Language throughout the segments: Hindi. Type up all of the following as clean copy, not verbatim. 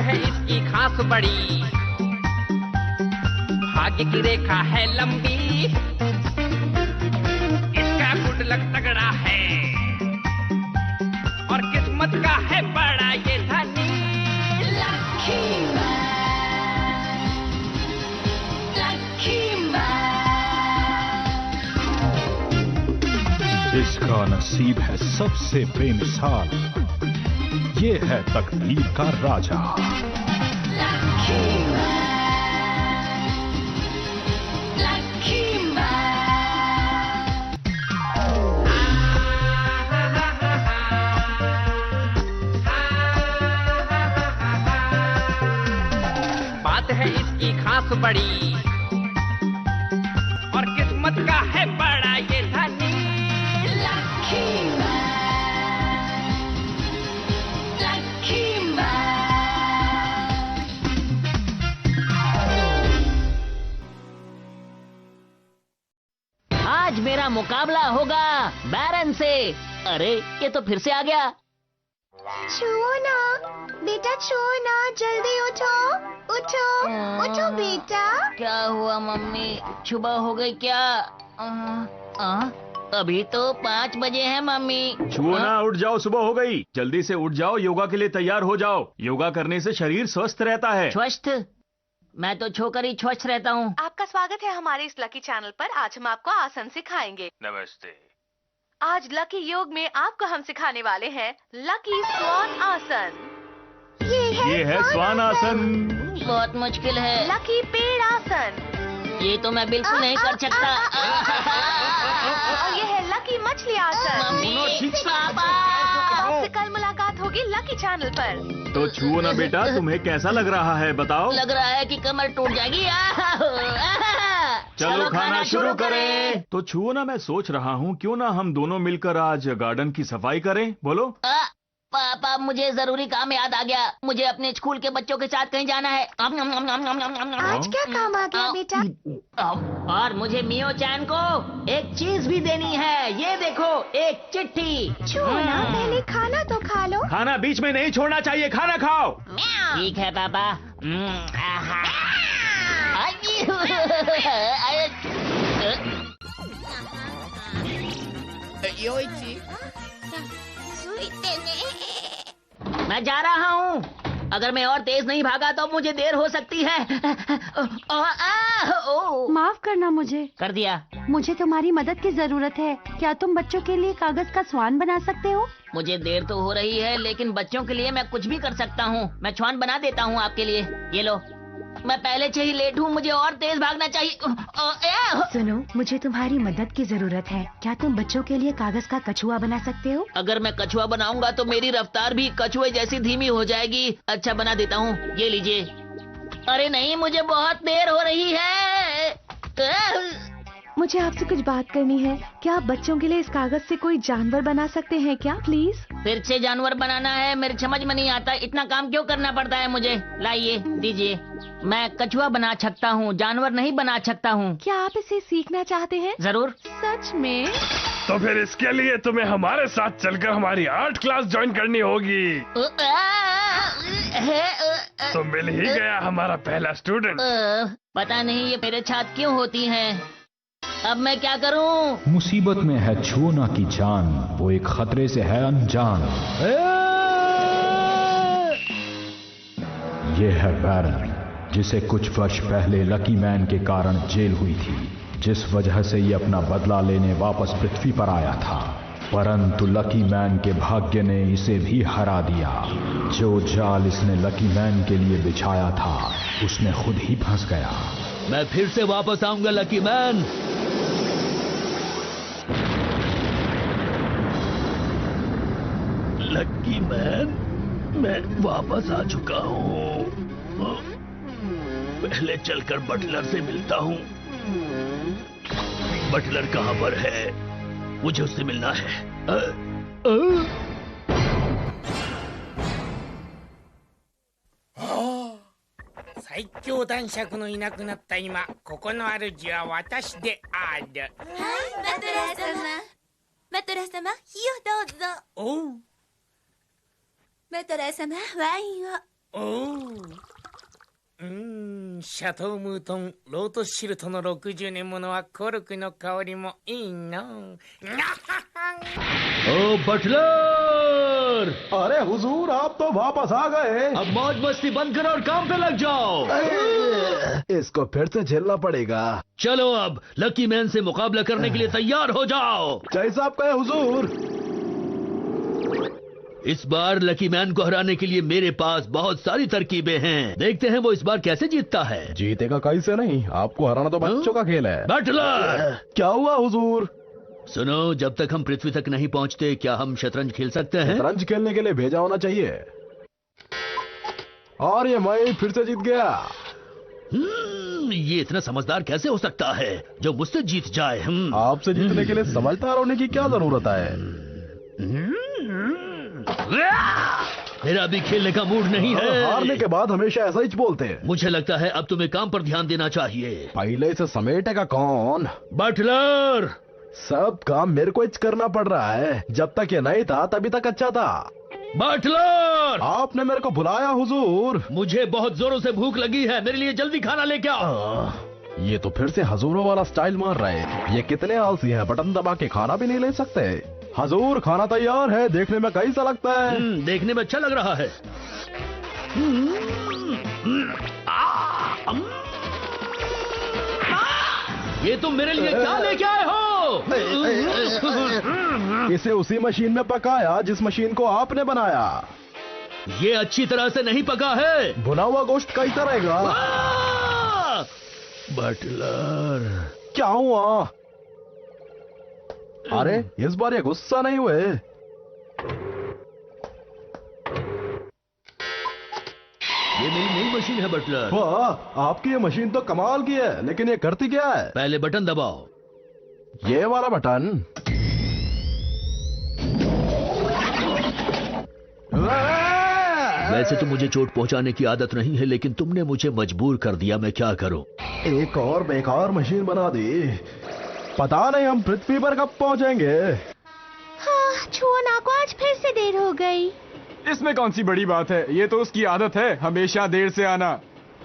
है इसकी खास बड़ी, भाग्य की रेखा है लंबी, इसका गुड लक तगड़ा है और किस्मत का है बड़ा ये धनी। लकी इसका नसीब है सबसे बेमिसाल, ये है तकदीर का राजा। बात है इसकी खास बड़ी और किस्मत का है बड़ा ये धनी। आज मेरा मुकाबला होगा बैरन से। अरे ये तो फिर से आ गया। छुओ ना बेटा, छुओ ना, जल्दी उठो उठो उठो बेटा। क्या हुआ मम्मी, सुबह हो गई क्या? अभी तो 5 बजे हैं मम्मी। छुओ ना, उठ जाओ, सुबह हो गई। जल्दी से उठ जाओ, योगा के लिए तैयार हो जाओ। योगा करने से शरीर स्वस्थ रहता है। स्वस्थ? मैं तो छोकर ही स्वस्थ रहता हूँ। आपका स्वागत है हमारे इस लकी चैनल पर। आज हम आपको आसन सिखाएंगे। नमस्ते। आज लकी योग में आपको हम सिखाने वाले हैं लकी स्वान आसन, ये है स्वान आसन। बहुत मुश्किल है। लकी पेड़ आसन ये तो मैं बिल्कुल नहीं कर सकता। और ये है लकी मछली आसन। मम्मी, पापा। आपसे कल मुलाकात होगी लकी चैनल पर। तो छुओ ना बेटा, तुम्हें कैसा लग रहा है बताओ? लग रहा है कि कमर टूट जाएगी। चलो खाना शुरू करें। तो छुओ ना, मैं सोच रहा हूँ क्यों ना हम दोनों मिलकर आज गार्डन की सफाई करें। बोलो। पापा, मुझे जरूरी काम याद आ गया। मुझे अपने स्कूल के बच्चों के साथ कहीं जाना है। आज क्या काम आ गया बेटा? और मुझे मियो चैन को एक चीज भी देनी है। ये देखो, एक चिट्ठी। छुओ ना, पहले खाना तो खा लो। खाना बीच में नहीं छोड़ना चाहिए, खाना खाओ। ठीक है पापा। मैं जा रहा हूँ। अगर मैं और तेज नहीं भागा तो मुझे देर हो सकती है। माफ करना मुझे। कर दिया। मुझे तुम्हारी मदद की जरूरत है। क्या तुम बच्चों के लिए कागज का स्वान बना सकते हो? मुझे देर तो हो रही है, लेकिन बच्चों के लिए मैं कुछ भी कर सकता हूँ। मैं स्वान बना देता हूँ आपके लिए। ये लो। मैं पहले से ही लेट हूँ, मुझे और तेज भागना चाहिए। सुनो, मुझे तुम्हारी मदद की जरूरत है। क्या तुम बच्चों के लिए कागज का कछुआ बना सकते हो? अगर मैं कछुआ बनाऊंगा तो मेरी रफ्तार भी कछुए जैसी धीमी हो जाएगी। अच्छा, बना देता हूँ। ये लीजिए। अरे नहीं, मुझे बहुत देर हो रही है। मुझे आपसे कुछ बात करनी है। क्या आप बच्चों के लिए इस कागज से कोई जानवर बना सकते हैं क्या, प्लीज? फिर से जानवर बनाना है? मेरे समझ में नहीं आता, इतना काम क्यों करना पड़ता है मुझे। लाइए, दीजिए। मैं कछुआ बना सकता हूँ, जानवर नहीं बना सकता हूँ। क्या आप इसे सीखना चाहते हैं? जरूर। सच में? तो फिर इसके लिए तुम्हें हमारे साथ चलकर हमारी आर्ट क्लास ज्वाइन करनी होगी। तो मिल ही गया हमारा पहला स्टूडेंट। पता नहीं ये मेरे साथ क्यों होती हैं। अब मैं क्या करूं? मुसीबत में है छुओना की जान, वो एक खतरे से है अनजान। ये है बैरन, जिसे कुछ वर्ष पहले लकी मैन के कारण जेल हुई थी, जिस वजह से ये अपना बदला लेने वापस पृथ्वी पर आया था। परंतु लकी मैन के भाग्य ने इसे भी हरा दिया। जो जाल इसने लकी मैन के लिए बिछाया था, उसमें खुद ही फंस गया। मैं फिर से वापस आऊंगा लकी मैन। लकी मैन, मैं वापस आ चुका हूँ। पहले चलकर बटलर से मिलता हूँ। बटलर कहाँ पर है? मुझे उससे मिलना है।最強男爵のいなくなった今、ここの主は私である。はい、マトラー様。マトラー様、火をどうぞ。おう。マトラー様、ワインを。シャトームートンロートシルトの60年ものはコルクの香りもいいの。ओ बटलर, अरे हुजूर, आप तो वापस आ गए। अब मौज मस्ती बंद करो और काम पे लग जाओ। इसको फिर से झेलना पड़ेगा। चलो अब लकी मैन से मुकाबला करने के लिए तैयार हो जाओ। जैसा आप कहे हुजूर। इस बार लकी मैन को हराने के लिए मेरे पास बहुत सारी तरकीबें हैं। देखते हैं वो इस बार कैसे जीतता है। जीतेगा कैसे नहीं, आपको हराना तो बच्चों का खेल है। बटलर, क्या हुआ हुजूर? सुनो, जब तक हम पृथ्वी तक नहीं पहुंचते क्या हम शतरंज खेल सकते हैं? शतरंज खेलने के लिए भेजा होना चाहिए। और ये मैं फिर से जीत गया। ये इतना समझदार कैसे हो सकता है जो मुझसे जीत जाए? आपसे जीतने के लिए समझदार होने की क्या जरूरत है? मेरा अभी खेलने का मूड नहीं है। हारने के बाद हमेशा ऐसा ही बोलते हैं। मुझे लगता है अब तुम्हें काम पर ध्यान देना चाहिए। पहले इसे समेटेगा कौन? बटलर, सब काम मेरे को ही करना पड़ रहा है। जब तक ये नहीं था तभी तक अच्छा था। बटलर, आपने मेरे को बुलाया हुजूर। मुझे बहुत जोरों से भूख लगी है, मेरे लिए जल्दी खाना लेके आओ। ये तो फिर से हजूरों वाला स्टाइल मार रहे हैं। ये कितने आलसी हैं, बटन दबा के खाना भी नहीं ले सकते। हजूर, खाना तैयार है, देखने में कैसा लगता है? देखने में अच्छा लग रहा है। ये तुम मेरे लिए क्या लेके आए हो? इसे उसी मशीन में पकाया जिस मशीन को आपने बनाया। ये अच्छी तरह से नहीं पका है। भुना हुआ गोश्त कैसा रहेगा? बटलर, क्या हुआ? अरे इस बार ये गुस्सा नहीं हुए। ये मेरी नई मशीन है बटलर। वाह, आपकी ये मशीन तो कमाल की है, लेकिन ये करती क्या है? पहले बटन दबाओ। ये वाला बटन। वैसे तो मुझे चोट पहुंचाने की आदत नहीं है, लेकिन तुमने मुझे मजबूर कर दिया, मैं क्या करूं? एक और बेकार मशीन बना दी। पता नहीं हम पृथ्वी पर कब पहुंचेंगे। हाँ, छुओना को आज फिर से देर हो गई। इसमें कौन सी बड़ी बात है, ये तो उसकी आदत है हमेशा देर से आना।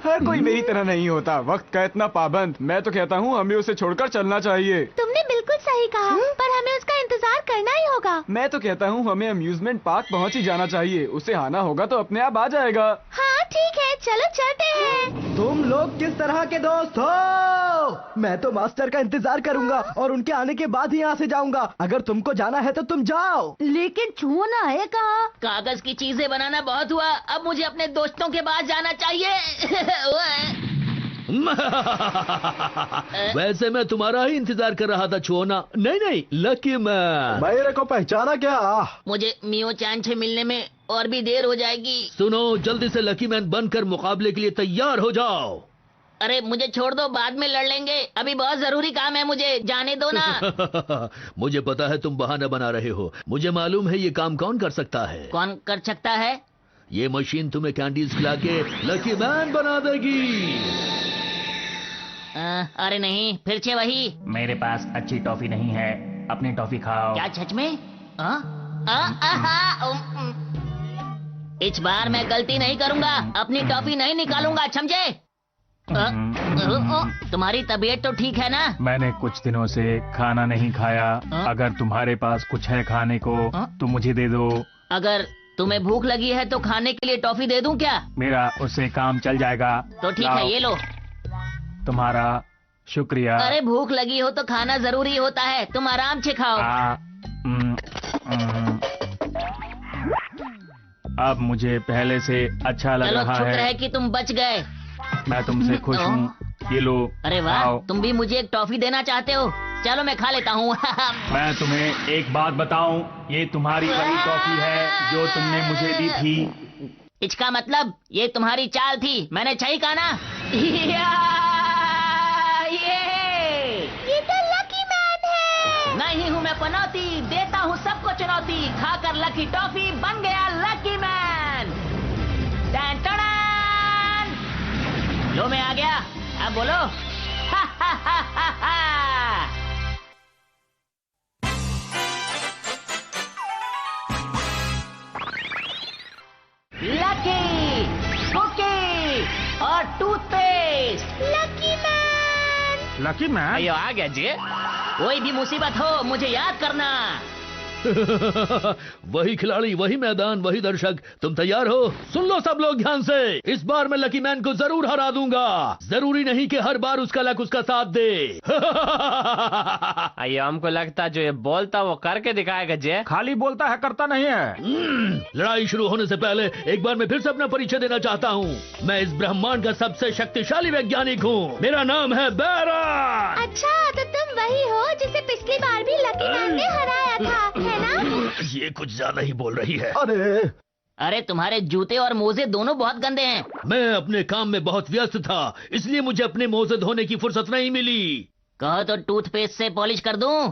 हर कोई मेरी तरह नहीं होता, वक्त का इतना पाबंद। मैं तो कहता हूँ हमें उसे छोड़कर चलना चाहिए। तुमने बिल्कुल सही कहा, पर हमें उसका इंतजार करना ही होगा। मैं तो कहता हूँ हमें अम्यूजमेंट पार्क पहुँच ही जाना चाहिए। उसे आना होगा तो अपने आप आ जाएगा। हाँ ठीक है, चलो चलते हैं। तुम लोग किस तरह के दोस्त हो? मैं तो मास्टर का इंतजार करूंगा और उनके आने के बाद ही यहाँ से जाऊंगा। अगर तुमको जाना है तो तुम जाओ। लेकिन छुओना है कहाँ? कागज की चीजें बनाना बहुत हुआ, अब मुझे अपने दोस्तों के पास जाना चाहिए। वैसे मैं तुम्हारा ही इंतजार कर रहा था छुओना। नहीं, लकी मैन। मेरे को पहचाना क्या? मुझे मियो चान से मिलने में और भी देर हो जाएगी। सुनो, जल्दी से लकी मैन बनकर मुकाबले के लिए तैयार हो जाओ। अरे मुझे छोड़ दो, बाद में लड़ लेंगे। अभी बहुत जरूरी काम है, मुझे जाने दो ना। मुझे पता है तुम बहाना बना रहे हो। मुझे मालूम है ये काम कौन कर सकता है। कौन कर सकता है? ये मशीन तुम्हें कैंडीज खिला के लकी मैन बना देगी। अरे नहीं, फिर से वही। मेरे पास अच्छी टॉफी नहीं है, अपनी टॉफी खाओ। क्या सच में? इस बार मैं गलती नहीं करूंगा, अपनी टॉफी नहीं निकालूंगा, समझे? तुम्हारी तबीयत तो ठीक है ना? मैंने कुछ दिनों से खाना नहीं खाया। अगर तुम्हारे पास कुछ है खाने को तो मुझे दे दो। अगर तुम्हें भूख लगी है तो खाने के लिए टॉफी दे दूं क्या? मेरा उससे काम चल जाएगा। तो ठीक है, ये लो। तुम्हारा शुक्रिया। अरे भूख लगी हो तो खाना जरूरी होता है, तुम आराम से खाओ। अब मुझे पहले से अच्छा लग रहा है। शुक्र है कि तुम बच गए। मैं तुमसे खुश हूँ। ये लो। अरे वाह, तुम भी मुझे एक टॉफी देना चाहते हो? चलो मैं खा लेता हूँ। मैं तुम्हें एक बात बताऊं, ये तुम्हारी वही टॉफी है जो तुमने मुझे दी थी। इसका मतलब ये तुम्हारी चाल थी, मैंने सही कहा ना? ये तो लकी मैन है। नहीं हूँ मैं पनौती, देता हूँ सबको चुनौती। खाकर लकी टॉफी बन गया लकी मैन। टन टन, लो मैं आ गया, अब बोलो। लकी लकी मैन अयो आ गया जी। कोई भी मुसीबत हो मुझे याद करना। वही खिलाड़ी, वही मैदान, वही दर्शक। तुम तैयार हो? सुन लो सब लोग ध्यान से। इस बार मैं लकी मैन को जरूर हरा दूंगा। जरूरी नहीं कि हर बार उसका लक उसका साथ दे। अयो हमको लगता जो ये बोलता वो करके दिखाएगा जे। खाली बोलता है करता नहीं है। लड़ाई शुरू होने से पहले एक बार मैं फिर से अपना परिचय देना चाहता हूँ। मैं इस ब्रह्मांड का सबसे शक्तिशाली वैज्ञानिक हूँ। मेरा नाम है बैरन। अच्छा, तो तुम वही हो जिसे पिछली बार भी लकी मैन ने हराया था, है ना? ये कुछ ज्यादा ही बोल रही है। अरे तुम्हारे जूते और मोजे दोनों बहुत गंदे हैं। मैं अपने काम में बहुत व्यस्त था, इसलिए मुझे अपने मोजे धोने की फुर्सत नहीं मिली। कहो तो टूथपेस्ट से पॉलिश कर दूं?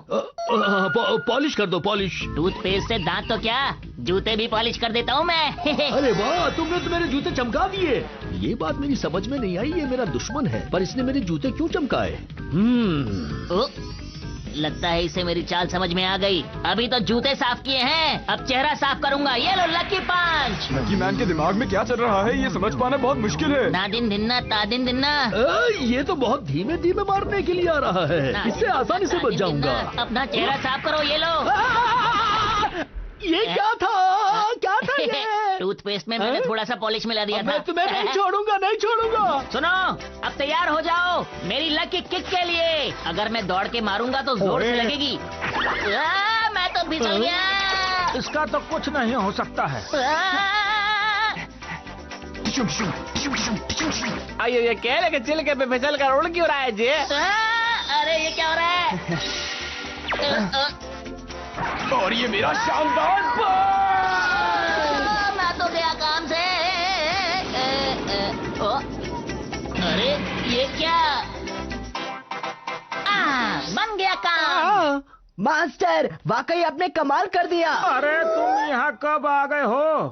पॉलिश कर दो, पॉलिश। टूथपेस्ट से दांत तो क्या, जूते भी पॉलिश कर देता हूँ मैं। अरे वाह, तुमने तो मेरे जूते चमका दिए। ये बात मेरी समझ में नहीं आई। ये मेरा दुश्मन है, पर इसने मेरे जूते क्यों चमकाए? लगता है इसे मेरी चाल समझ में आ गई। अभी तो जूते साफ किए हैं, अब चेहरा साफ करूंगा। ये लो लकी पंच। लकी मैन के दिमाग में क्या चल रहा है ये समझ पाना बहुत मुश्किल है। नादिन दिन्ना तादिन दिन्ना। ये तो बहुत धीमे धीमे मारने के लिए आ रहा है। इससे आसानी से बच जाऊंगा। अपना चेहरा साफ करो। ये लो। ये क्या था? क्या था ये? टूथपेस्ट में मैंने थोड़ा सा पॉलिश मिला दिया था। मैं तुम्हें नहीं छोड़ूंगा, नहीं छोड़ूंगा। सुनो, अब तैयार हो जाओ मेरी लकी किक के लिए। अगर मैं दौड़ के मारूंगा तो जोर से लगेगी। मैं तो फिसल गया। इसका तो कुछ नहीं हो सकता है। अयो ये केले के छिलके पे फिसल कर उड़ क्यों रहा है जी? अरे ये क्या हो रहा है? और ये मेरा शानदार मैं तो गया काम से। अरे ये क्या? बन गया काम। मास्टर, वाकई आपने कमाल कर दिया। अरे तुम यहाँ कब आ गए हो?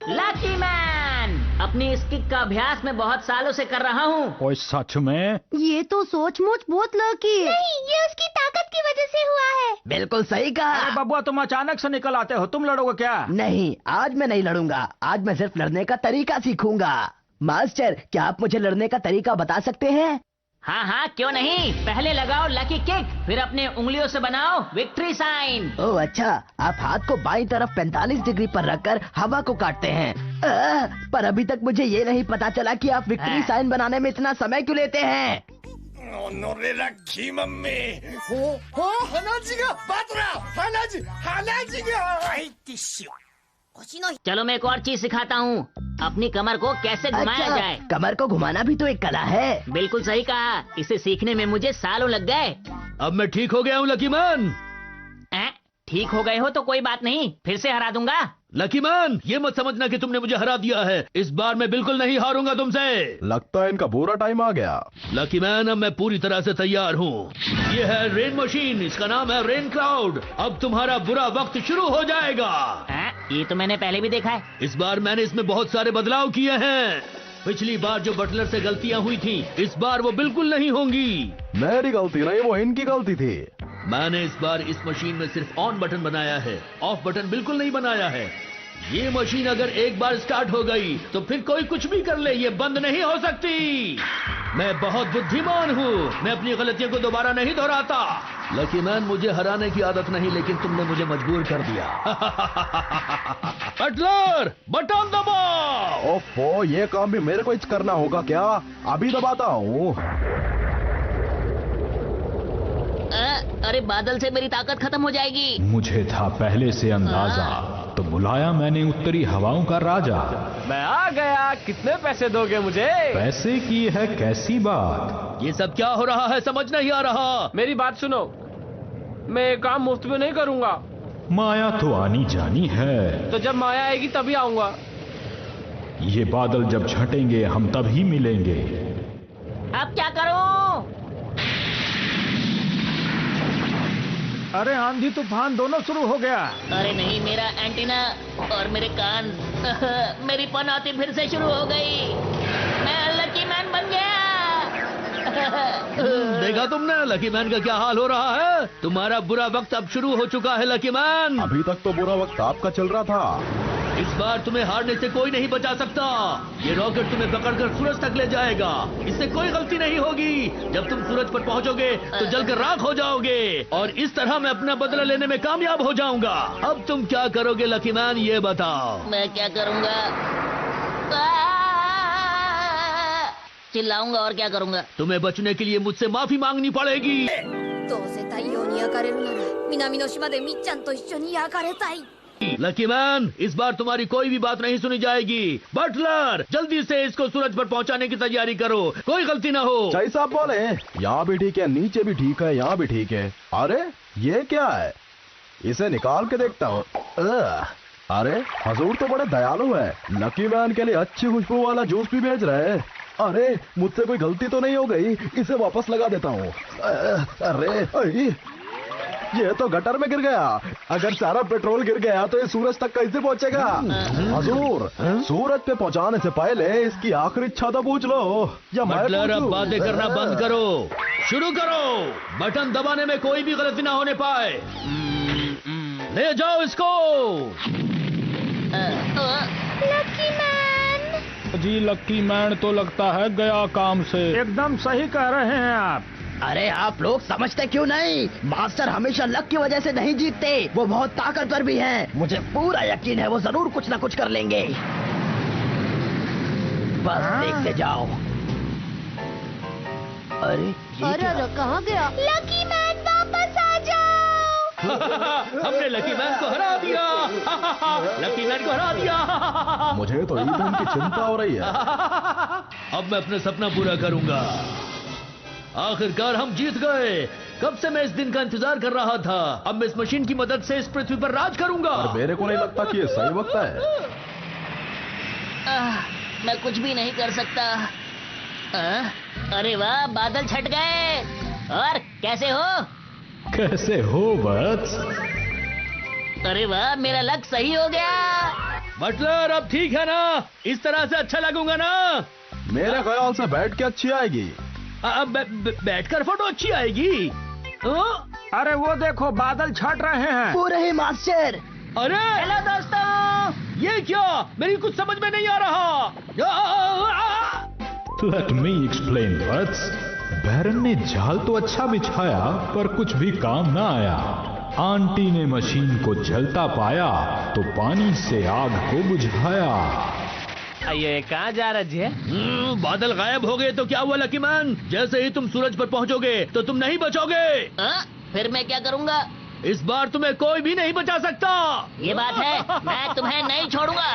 लकी मैन, अपनी इस किक का अभ्यास मैं बहुत सालों से कर रहा हूँ। कोई सच में? ये तो सोचमुच बहुत लकी है। नहीं, ये उसकी ताकत की वजह से हुआ है। बिल्कुल सही कहा। अरे बबुआ, तुम अचानक से निकल आते हो। तुम लड़ोगे क्या? नहीं, आज मैं नहीं लड़ूंगा। आज मैं सिर्फ लड़ने का तरीका सीखूंगा। मास्टर, क्या आप मुझे लड़ने का तरीका बता सकते हैं? हाँ हाँ, क्यों नहीं। पहले लगाओ लकी किक, फिर अपने उंगलियों से बनाओ विक्ट्री साइन। ओह अच्छा, आप हाथ को बाईं तरफ 45 डिग्री पर रखकर हवा को काटते हैं। पर अभी तक मुझे ये नहीं पता चला कि आप विक्ट्री साइन बनाने में इतना समय क्यों लेते हैं। चलो मैं एक और चीज सिखाता हूँ, अपनी कमर को कैसे घुमाया जाए। कमर को घुमाना भी तो एक कला है। बिल्कुल सही कहा, इसे सीखने में मुझे सालों लग गए। अब मैं ठीक हो गया हूँ लकी मैन। ठीक हो गए हो तो कोई बात नहीं, फिर से हरा दूंगा। लकी मैन, ये मत समझना कि तुमने मुझे हरा दिया है। इस बार मैं बिल्कुल नहीं हारूंगा तुमसे। लगता है इनका बुरा टाइम आ गया। लकी मैन, अब मैं पूरी तरह से तैयार हूँ। ये है रेन मशीन, इसका नाम है रेन क्लाउड। अब तुम्हारा बुरा वक्त शुरू हो जाएगा। ये तो मैंने पहले भी देखा है। इस बार मैंने इसमें बहुत सारे बदलाव किए हैं। पिछली बार जो बटलर से गलतियाँ हुई थी, इस बार वो बिल्कुल नहीं होंगी। मेरी गलती नहीं, वो इनकी गलती थी। मैंने इस बार इस मशीन में सिर्फ ऑन बटन बनाया है, ऑफ बटन बिल्कुल नहीं बनाया है। ये मशीन अगर एक बार स्टार्ट हो गई तो फिर कोई कुछ भी कर ले, ये बंद नहीं हो सकती। मैं बहुत बुद्धिमान हूँ, मैं अपनी गलतियों को दोबारा नहीं दोहराता। लकी मैन, मुझे हराने की आदत नहीं, लेकिन तुमने मुझे मजबूर कर दिया। बटलर, बटन दबाओ। ओफो, ये काम भी मेरे को करना होगा क्या? अभी दबाता हूँ। अरे बादल से मेरी ताकत खत्म हो जाएगी। मुझे था पहले से अंदाजा, तो बुलाया मैंने उत्तरी हवाओं का राजा। मैं आ गया, कितने पैसे दोगे मुझे? पैसे की है कैसी बात? ये सब क्या हो रहा है, समझ नहीं आ रहा। मेरी बात सुनो, मैं ये काम मुफ्त में नहीं करूंगा। माया तो आनी जानी है। तो जब माया आएगी तभी आऊंगा। ये बादल जब छटेंगे हम तभी मिलेंगे। अब क्या करूं? अरे आंधी तूफान दोनों शुरू हो गया। अरे नहीं, मेरा एंटीना और मेरे कान। मेरी पनौती फिर से शुरू हो गई। मैं लकी मैन बन गया। देखा तुमने लकी मैन का क्या हाल हो रहा है? तुम्हारा बुरा वक्त अब शुरू हो चुका है लकी मैन। अभी तक तो बुरा वक्त आपका चल रहा था। इस बार तुम्हें हारने से कोई नहीं बचा सकता। ये रॉकेट तुम्हें पकड़कर सूरज तक ले जाएगा। इससे कोई गलती नहीं होगी। जब तुम सूरज पर पहुंचोगे तो जलकर राख हो जाओगे और इस तरह मैं अपना बदला लेने में कामयाब हो जाऊंगा। अब तुम क्या करोगे लकी मैन, ये बताओ। मैं क्या करूंगा? चिल्लाऊंगा और क्या करूंगा? तुम्हें बचने के लिए मुझसे माफी मांगनी पड़ेगी। どうせ太陽に焼かれるなら南の島でみっちゃんと一緒に焼かれたい。 लकी मैन, इस बार तुम्हारी कोई भी बात नहीं सुनी जाएगी। बटलर, जल्दी से इसको सूरज पर पहुंचाने की तैयारी करो, कोई गलती ना हो। जैसा आप बोले, यहाँ भी ठीक है, नीचे भी ठीक है, यहाँ भी ठीक है। अरे ये क्या है? इसे निकाल के देखता हूँ। अरे हजूर तो बड़े दयालु है, लकी मैन के लिए अच्छी खुशबू वाला जूस भी भेज रहे हैं। अरे मुझसे कोई गलती तो नहीं हो गई? इसे वापस लगा देता हूँ। अरे ये तो गटर में गिर गया। अगर सारा पेट्रोल गिर गया तो ये सूरज तक कैसे पहुंचेगा? हजूर, सूरज पे पहुंचाने से पहले इसकी आखिरी इच्छा तो पूछ लो। या बटलर, अब बातें करना बंद करो, शुरू करो। बटन दबाने में कोई भी गलती ना होने पाए। ले जाओ इसको। Lucky man. जी लकी मैन तो लगता है गया काम से। एकदम सही कह रहे हैं आप। अरे आप लोग समझते क्यों नहीं? मास्टर हमेशा लक की वजह से नहीं जीतते, वो बहुत ताकतवर भी हैं। मुझे पूरा यकीन है वो जरूर कुछ ना कुछ कर लेंगे। बस देखते जाओ। अरे कहाँ गया? लकी मैन वापस आ जाओ। हमने लकी मैन को हरा दिया। लकी मैन को हरा दिया। मुझे तो ईंधन की चिंता हो रही है। अब मैं अपना सपना पूरा करूंगा। आखिरकार हम जीत गए। कब से मैं इस दिन का इंतजार कर रहा था। अब मैं इस मशीन की मदद से इस पृथ्वी पर राज करूंगा। और मेरे को नहीं लगता कि ये सही वक्त है। मैं कुछ भी नहीं कर सकता। अरे वाह, बादल छट गए। और कैसे हो? कैसे हो वत्स? अरे वाह, मेरा लक सही हो गया। बटलर, अब ठीक है ना? इस तरह से अच्छा लगूंगा ना? मेरे ख्याल से बैठ के अच्छी आएगी। बैठकर फोटो अच्छी आएगी। अरे वो देखो, बादल छट रहे हैं। पूरे ही मास्टर। अरे हेलो दोस्तों। ये क्या? मेरी कुछ समझ में नहीं आ रहा। लेट मी एक्सप्लेन वत्स। बैरन ने जाल तो अच्छा बिछाया पर कुछ भी काम ना आया। आंटी ने मशीन को जलता पाया तो पानी से आग को बुझाया। ये कहाँ जा रहा जी? बादल गायब हो गए तो क्या हुआ लकी मैन? जैसे ही तुम सूरज पर पहुंचोगे तो तुम नहीं बचोगे। फिर मैं क्या करूंगा? इस बार तुम्हें कोई भी नहीं बचा सकता। ये बात है, मैं तुम्हें नहीं छोड़ूंगा।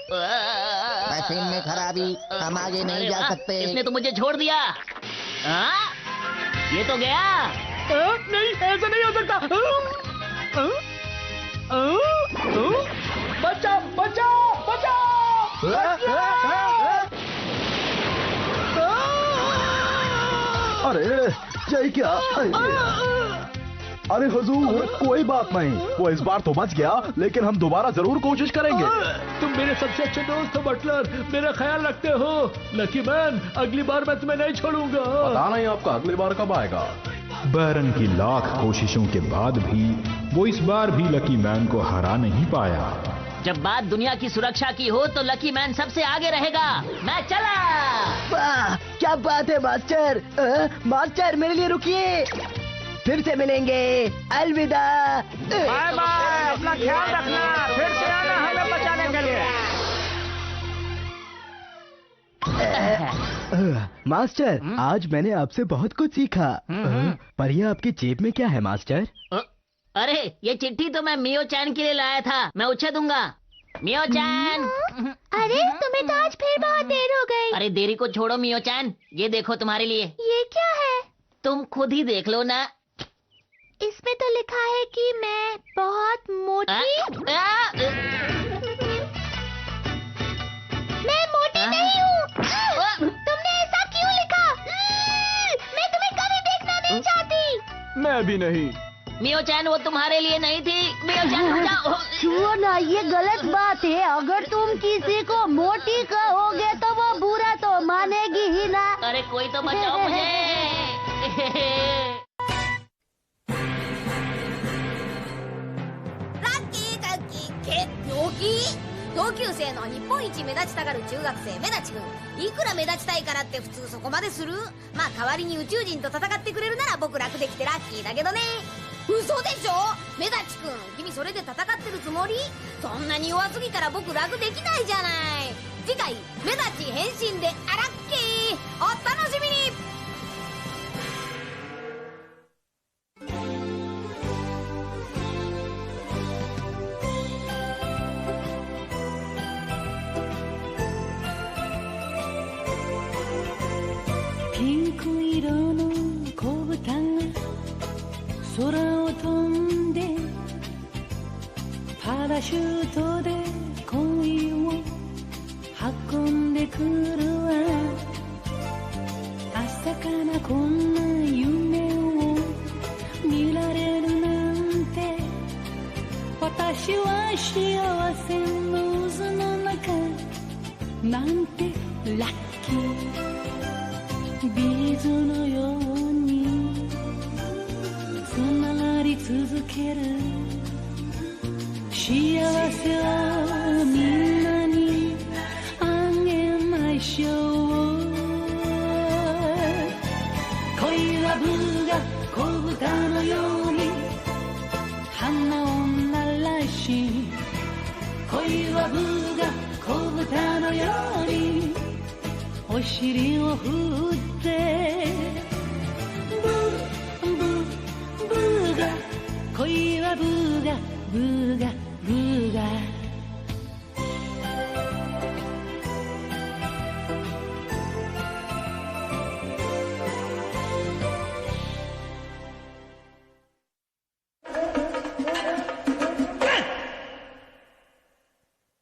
मशीन में खराबी, हम आगे नहीं जा सकते। इसने तो मुझे छोड़ दिया। ये तो गया। नहीं, ऐसा नहीं हो सकता। बचाओ, बचाओ, बचाओ। अरे ये क्या? अरे हुजूर, कोई बात नहीं, वो इस बार तो बच गया, लेकिन हम दोबारा जरूर कोशिश करेंगे। तुम मेरे सबसे अच्छे दोस्त हो बटलर, मेरा ख्याल रखते हो। लकी मैन, अगली बार मैं तुम्हें नहीं छोड़ूंगा। पता नहीं आपका अगली बार कब आएगा। बैरन की लाख कोशिशों के बाद भी वो इस बार भी लकी मैन को हरा नहीं पाया। जब बात दुनिया की सुरक्षा की हो तो लकी मैन सबसे आगे रहेगा। मैं चला। वाह, क्या बात है मास्टर। मास्टर मेरे लिए रुकिए, फिर से मिलेंगे। अलविदा। बाय बाय, अपना ख्याल रखना। फिर से आना हमें बचाने के लिए। मास्टर, आज मैंने आपसे बहुत कुछ सीखा। पर ये आपकी जेब में क्या है मास्टर? अरे ये चिट्ठी तो मैं मियो चैन के लिए लाया था, मैं उछे दूंगा। मियो चैन। अरे तुम्हें तो आज फिर बहुत देर हो गई। अरे देरी को छोड़ो मियो चैन, ये देखो तुम्हारे लिए। ये क्या है? तुम खुद ही देख लो ना। इसमें तो लिखा है कि मैं बहुत मोटी। मैं मोटी नहीं हूँ। तुमने ऐसा क्यों लिखा? मैं तुम्हें कभी देखना नहीं चाहती। मैं भी नहीं। मियो चैन, वो तुम्हारे लिए नहीं थी। मियो चैन रुक जाओ। छुओ ना, ये गलत बात है। अगर तुम किसी को मोटी कहोगे तो वो बुरा तो मानेगी ही ना। अरे कोई तो बचाओ मुझे। 同級生の日本一目立ちたがる中学生目立ちくん。いくら目立ちたいからって普通そこまでする？まあ代わりに宇宙人と戦ってくれるなら僕楽できてラッキーだけどね。嘘でしょ目立ちくん、君それで戦ってるつもり？そんなに弱すぎたら僕楽できないじゃない。次回目立ち変身でアラッキー、お楽しみに。ピンク色の子豚が空を飛んでパラシュートで恋を運んでくるわ。朝からこんな夢を見られるなんて、私は幸せの渦の中なんてラッキー。ビーズのようにつながり続ける幸せをみんなにあげましょう。恋はブが子豚のように花を鳴らし、恋はブが子豚のようにお尻を振って